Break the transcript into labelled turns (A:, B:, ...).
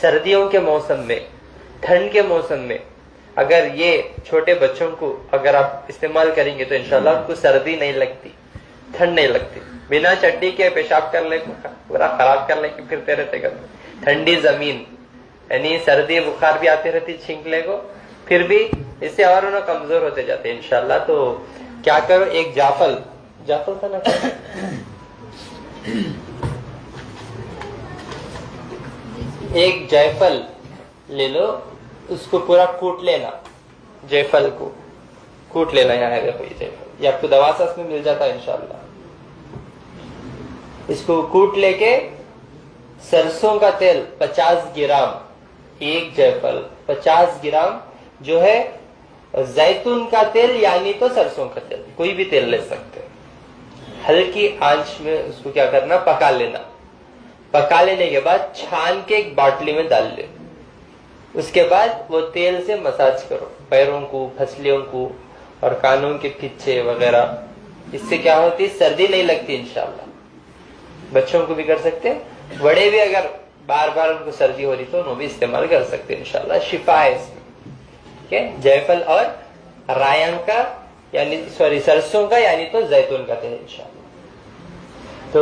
A: سردیوں کے موسم میں، ٹھنڈ کے موسم میں اگر یہ چھوٹے بچوں کو اگر آپ استعمال کریں گے تو انشاءاللہ ان کو سردی نہیں لگتی، ٹھنڈ نہیں لگتی. بنا چٹنی کے پیشاب کر لے، پورا خراب کر لے کے پھرتے رہتے گا. ٹھنڈی زمین یعنی سردی بخار بھی آتے رہتی چھینکنے کو، پھر بھی اس سے اور انہیں کمزور ہوتے جاتے ہیں انشاءاللہ. تو کیا کرو، ایک جعفل تھا نا، ایک جیفل لے لو، اس کو پورا کوٹ لینا. جیفل کو کوٹ لینا. یہاں ہے دیکھو یہ جیفل، یہ آپ کو دوا ساس میں مل جاتا ہے انشاءاللہ. اس کو کوٹ لے کے سرسوں کا تیل 50 گرام، ایک جیفل 50 گرام جو ہے زیتون کا تیل یعنی تو سرسوں کا تیل، کوئی بھی تیل لے سکتے. ہلکی آنچ میں اس کو کیا کرنا، پکا لینا. پکا لینے کے بعد چھان کے ایک باٹلی میں ڈال لے. اس کے بعد وہ تیل سے مساج کرو پیروں کو، پھسلیوں کو اور کانوں کے پیچھے وغیرہ. اس سے کیا ہوتی، سردی نہیں لگتی انشاءاللہ. بچوں کو بھی کر سکتے، بڑے بھی اگر بار بار ان کو سردی ہو رہی تو وہ بھی استعمال کر سکتے انشاءاللہ. شفا ہے اس میں. ٹھیک ہے، جیفل اور رایان کا یعنی سرسوں کا یعنی تو زیتون کا تیل انشاءاللہ. تو